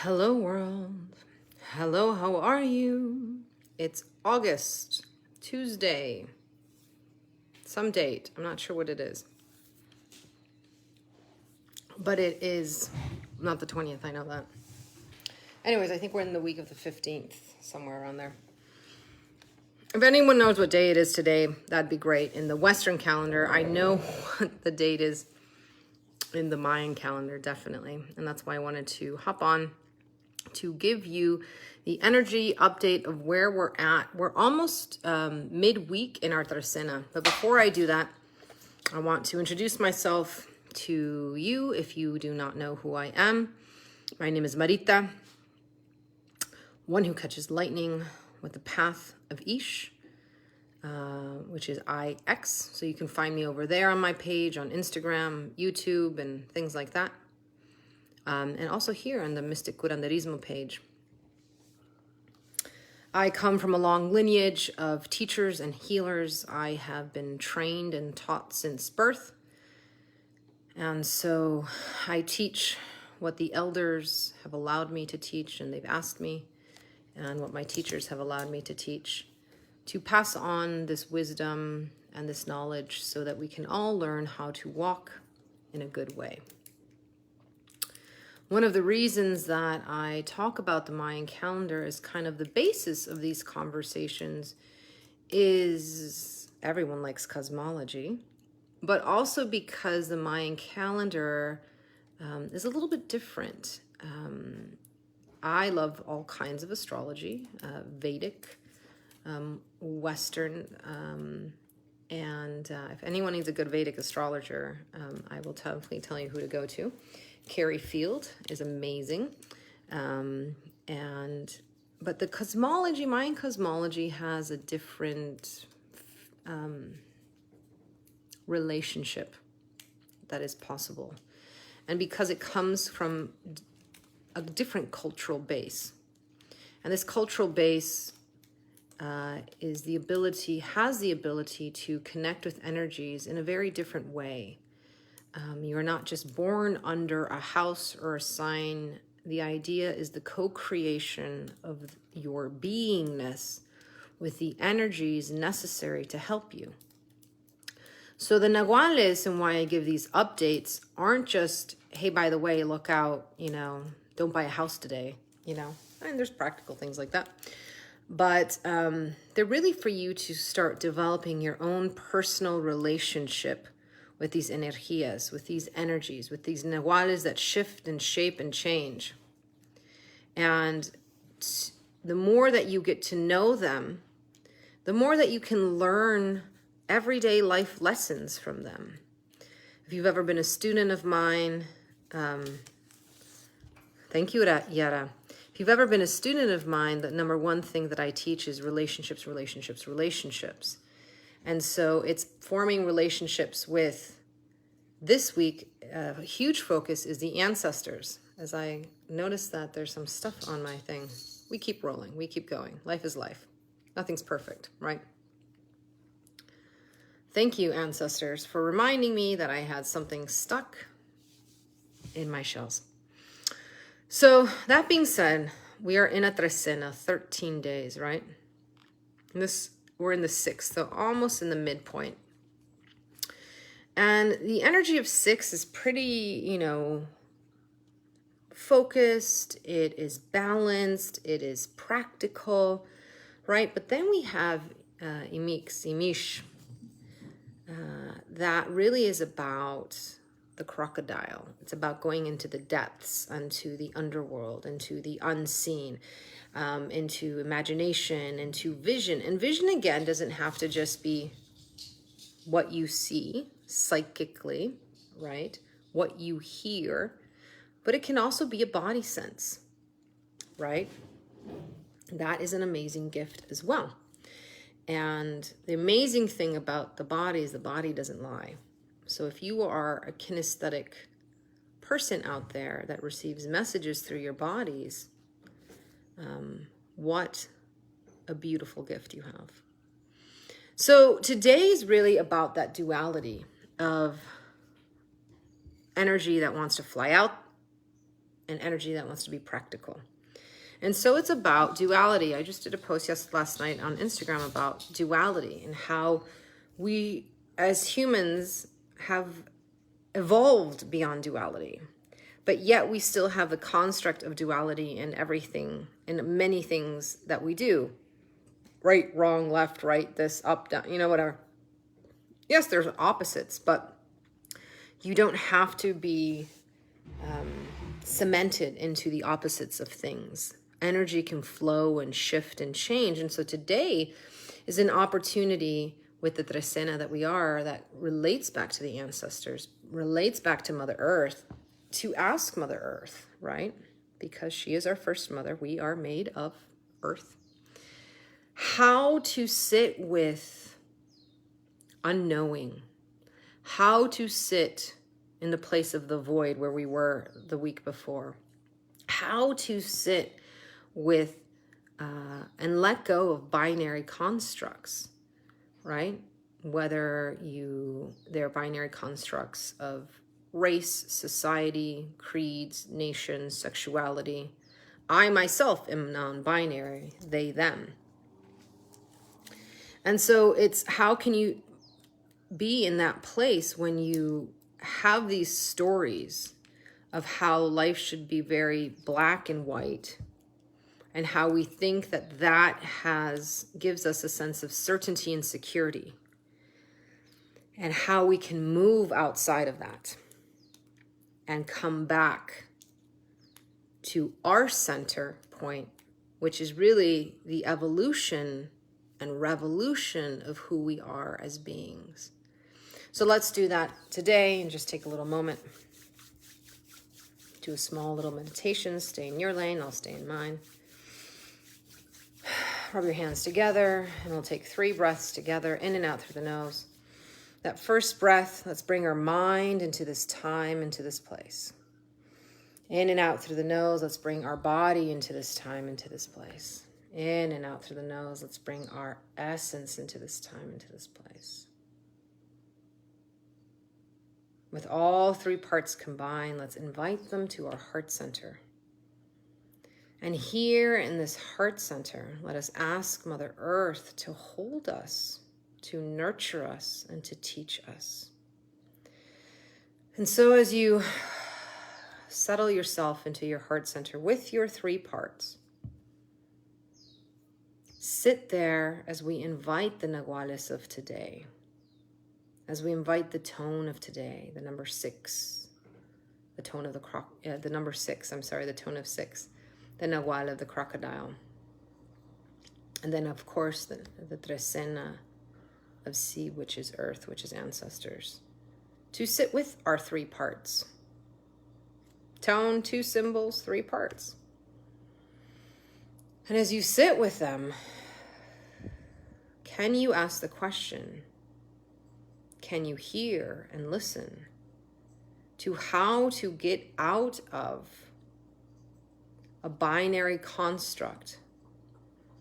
Hello, world. Hello, how are you? It's August, Tuesday, some date. I'm not sure what it is. But it is not the 20th, I know that. Anyways, I think we're in the week of the 15th, somewhere around there. If anyone knows what day it is today, that'd be great. In the Western calendar, I know what the date is in the Mayan calendar, definitely. And that's why I wanted to hop on to give you the energy update of where we're at. We're almost midweek in our Trecena. But before I do that, I want to introduce myself to you if you do not know who I am. My name is Marita, one who catches lightning with the path of Ish, which is IX. So you can find me over there on my page on Instagram, YouTube, and things like that. And also here on the Mystic Curanderismo page. I come from a long lineage of teachers and healers. I have been trained and taught since birth. And so I teach what the elders have allowed me to teach, and they've asked me, and what my teachers have allowed me to teach, to pass on this wisdom and this knowledge so that we can all learn how to walk in a good way. One of the reasons that I talk about the Mayan calendar as kind of the basis of these conversations is everyone likes cosmology, but also because the Mayan calendar is a little bit different. I love all kinds of astrology, Vedic, Western, and if anyone needs a good Vedic astrologer, I will definitely tell you who to go to. Carrie Field is amazing. But the cosmology, Mayan cosmology, has a different relationship that is possible. And because it comes from a different cultural base. And this cultural base has the ability to connect with energies in a very different way. You're not just born under a house or a sign. The idea is the co-creation of your beingness with the energies necessary to help you. So the Nahuales, and why I give these updates, aren't just, hey, by the way, look out, don't buy a house today, and there's practical things like that. But they're really for you to start developing your own personal relationship with these energías, with these energies, with these nahuales that shift and shape and change. And the more that you get to know them, the more that you can learn everyday life lessons from them. If you've ever been a student of mine, thank you, Yara. If you've ever been a student of mine, the number one thing that I teach is relationships. And so it's forming relationships with, this week, a huge focus is the ancestors. As I notice that there's some stuff on my thing. We keep rolling, we keep going. Life is life. Nothing's perfect, right? Thank you, ancestors, for reminding me that I had something stuck in my shells. So that being said, we are in a Trecena, 13 days, right? We're in the 6th, so almost in the midpoint. And the energy of 6 is pretty, focused. It is balanced. It is practical, right? But then we have IMIX, that really is about the crocodile. It's about going into the depths, into the underworld, into the unseen, into imagination, into vision. And vision, again, doesn't have to just be what you see psychically, right? What you hear, but it can also be a body sense, right? That is an amazing gift as well. And the amazing thing about the body is the body doesn't lie. So if you are a kinesthetic person out there that receives messages through your bodies, what a beautiful gift you have. So today is really about that duality of energy that wants to fly out an energy that wants to be practical. And so it's about duality. I just did a post last night on Instagram about duality and how we as humans have evolved beyond duality. But yet we still have the construct of duality in everything, in many things that we do. Right, wrong, left, right, this, up, down, whatever. Yes, there's opposites, but you don't have to be cemented into the opposites of things. Energy can flow and shift and change. And so today is an opportunity with the Trecena that we are, that relates back to the ancestors, relates back to Mother Earth, to ask Mother Earth, right? Because she is our first mother. We are made of earth. How to sit with unknowing. How to sit in the place of the void where we were the week before. How to sit with and let go of binary constructs, right? Whether they're binary constructs of race, society, creeds, nations, sexuality. I myself am non-binary, they, them. And so it's how can you be in that place when you have these stories of how life should be very black and white, and how we think that gives us a sense of certainty and security, and how we can move outside of that and come back to our center point, which is really the evolution and revolution of who we are as beings. So let's do that today and just take a little moment. Do a small little meditation. Stay in your lane, I'll stay in mine. Rub your hands together, and we'll take 3 breaths together, in and out through the nose. That first breath, let's bring our mind into this time, into this place. In and out through the nose, let's bring our body into this time, into this place. In and out through the nose, let's bring our essence into this time, into this place. With all 3 parts combined, let's invite them to our heart center. And here in this heart center, let us ask Mother Earth to hold us, to nurture us, and to teach us. And so as you settle yourself into your heart center with your 3 parts, sit there as we invite the Naguales of today, as we invite the tone of today, the number 6, the tone of the number 6, I'm sorry, the tone of 6, the Nagual of the crocodile. And then, of course, the Trecena of CIB, which is earth, which is ancestors, to sit with our 3 parts. Tone, 2 symbols, 3 parts. And as you sit with them, can you ask the question, can you hear and listen to how to get out of a binary construct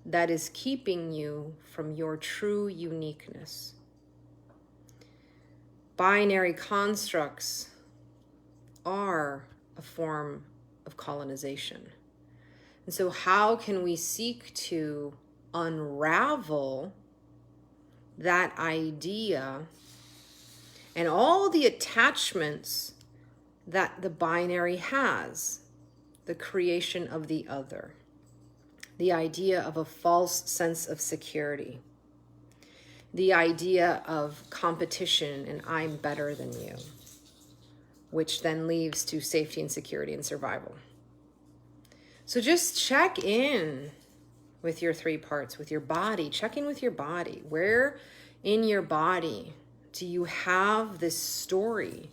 that is keeping you from your true uniqueness? Binary constructs are a form of colonization. And so how can we seek to unravel that idea and all the attachments that the binary has? The creation of the other, the idea of a false sense of security, the idea of competition and I'm better than you, which then leads to safety and security and survival. So just check in with your 3 parts, with your body. Check in with your body. Where in your body do you have this story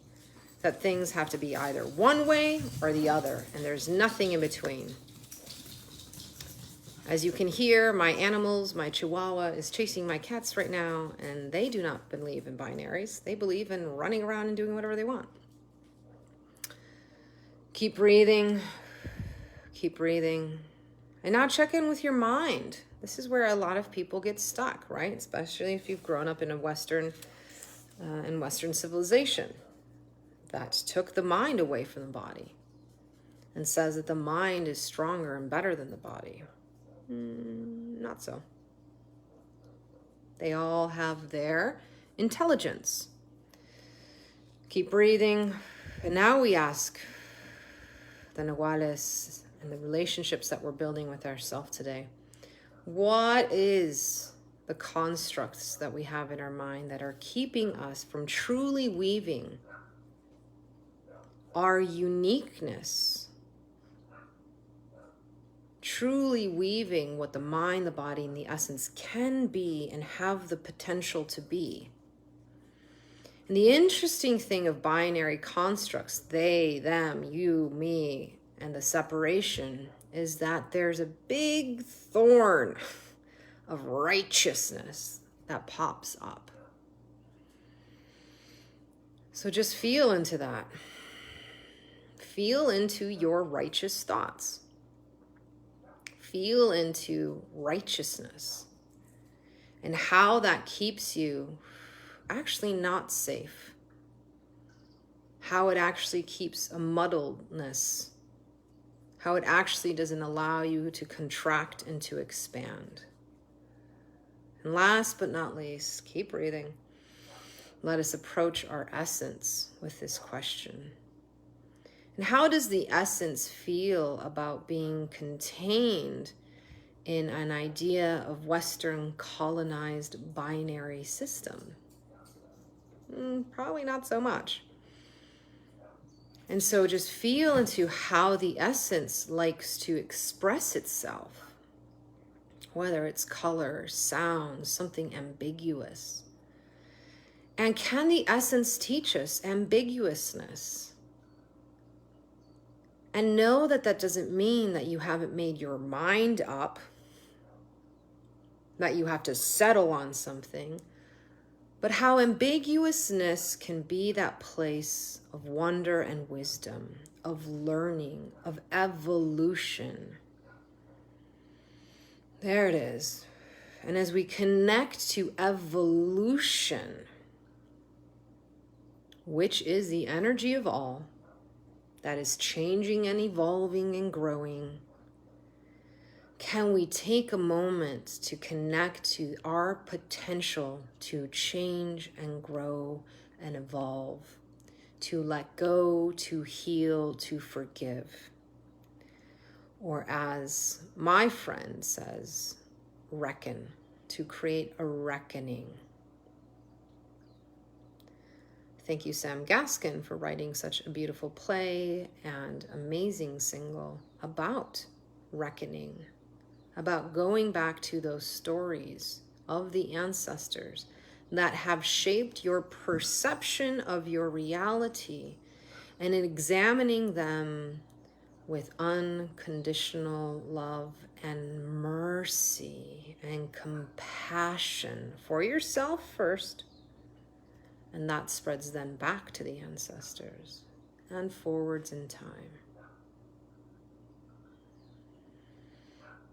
that things have to be either one way or the other, and there's nothing in between? As you can hear, my animals, my Chihuahua is chasing my cats right now, and they do not believe in binaries. They believe in running around and doing whatever they want. Keep breathing. Keep breathing. And now check in with your mind. This is where a lot of people get stuck, right? Especially if you've grown up in a Western civilization that took the mind away from the body. and says that the mind is stronger and better than the body. Not so. They all have their intelligence. Keep breathing. And now we ask the Nahuales and the relationships that we're building with ourselves today. What is the constructs that we have in our mind that are keeping us from truly weaving our uniqueness, truly weaving what the mind, the body, and the essence can be and have the potential to be? And the interesting thing of binary constructs, they, them, you, me, and the separation, is that there's a big thorn of righteousness that pops up. So just feel into that. Feel into your righteous thoughts. Feel into righteousness and how that keeps you actually not safe. How it actually keeps a muddledness. How it actually doesn't allow you to contract and to expand. And last but not least, keep breathing. Let us approach our essence with this question. And how does the essence feel about being contained in an idea of Western colonized binary system? Probably not so much. And so just feel into how the essence likes to express itself, whether it's color, sound, something ambiguous. And can the essence teach us ambiguousness? And know that that doesn't mean that you haven't made your mind up, that you have to settle on something, but how ambiguousness can be that place of wonder and wisdom, of learning, of evolution. There it is. And as we connect to evolution, which is the energy of all, that is changing and evolving and growing, can we take a moment to connect to our potential to change and grow and evolve, to let go, to heal, to forgive? Or as my friend says, reckon, to create a reckoning. Thank you, Sam Gaskin, for writing such a beautiful play and amazing single about reckoning, about going back to those stories of the ancestors that have shaped your perception of your reality and examining them with unconditional love and mercy and compassion for yourself first. And that spreads then back to the ancestors and forwards in time.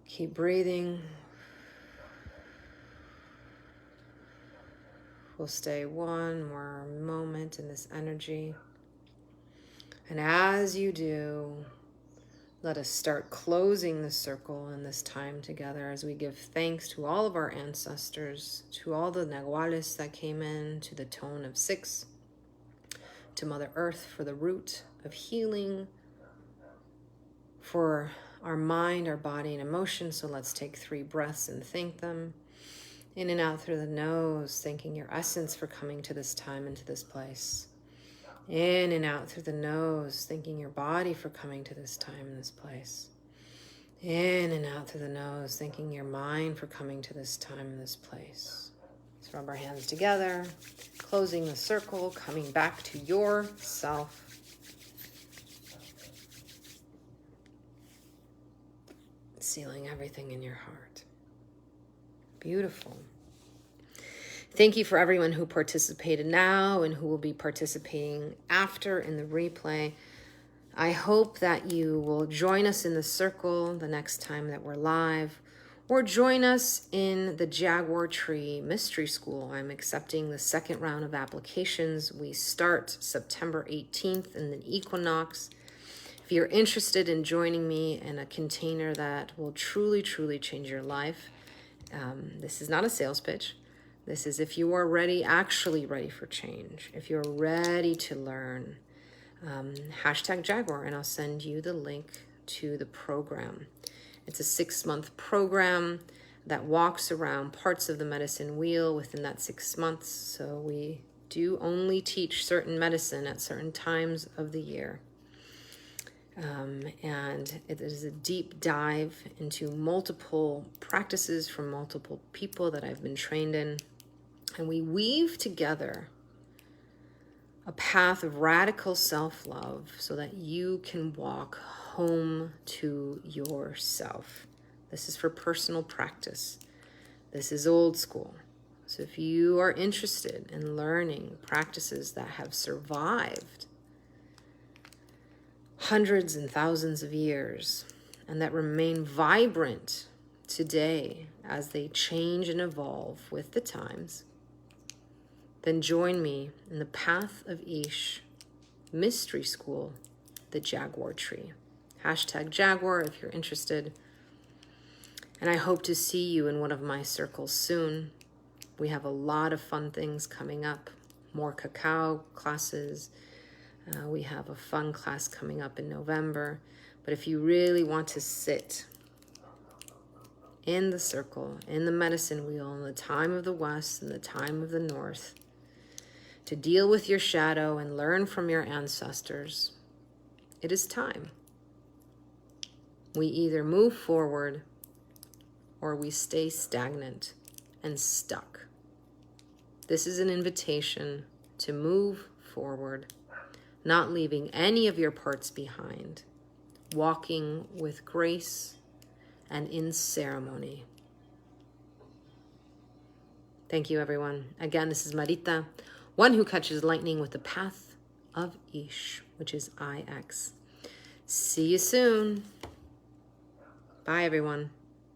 Keep breathing. We'll stay one more moment in this energy. And as you do, let us start closing the circle in this time together as we give thanks to all of our ancestors, to all the Nahuales that came in, to the tone of 6, to Mother Earth for the root of healing, for our mind, our body, and emotion. So let's take 3 breaths and thank them. In and out through the nose, thanking your essence for coming to this time and to this place. In and out through the nose, thanking your body for coming to this time and this place. In and out through the nose, thanking your mind for coming to this time and this place. Let's rub our hands together, closing the circle, coming back to yourself. Sealing everything in your heart. Beautiful. Thank you for everyone who participated now and who will be participating after in the replay. I hope that you will join us in the circle the next time that we're live, or join us in the Jaguar Tree Mystery School. I'm accepting the 2nd round of applications. We start September 18th in the equinox, If you're interested in joining me in a container that will truly, truly change your life, this is not a sales pitch. This is if you are ready, actually ready for change. If you're ready to learn, hashtag Jaguar, and I'll send you the link to the program. It's a 6-month program that walks around parts of the medicine wheel within that 6 months. So we do only teach certain medicine at certain times of the year. And it is a deep dive into multiple practices from multiple people that I've been trained in. And we weave together a path of radical self-love so that you can walk home to yourself. This is for personal practice. This is old school. So if you are interested in learning practices that have survived hundreds and thousands of years and that remain vibrant today as they change and evolve with the times, then join me in the Path of Ish Mystery School, the Jaguar Tree. Hashtag Jaguar if you're interested. And I hope to see you in one of my circles soon. We have a lot of fun things coming up. More cacao classes. We have a fun class coming up in November. But if you really want to sit in the circle, in the medicine wheel, in the time of the West and the time of the North, to deal with your shadow and learn from your ancestors, it is time. We either move forward or we stay stagnant and stuck. This is an invitation to move forward, not leaving any of your parts behind, walking with grace and in ceremony. Thank you, everyone. Again, this is Marita, one who catches lightning with the Path of Ish, which is IX. See you soon. Bye, everyone.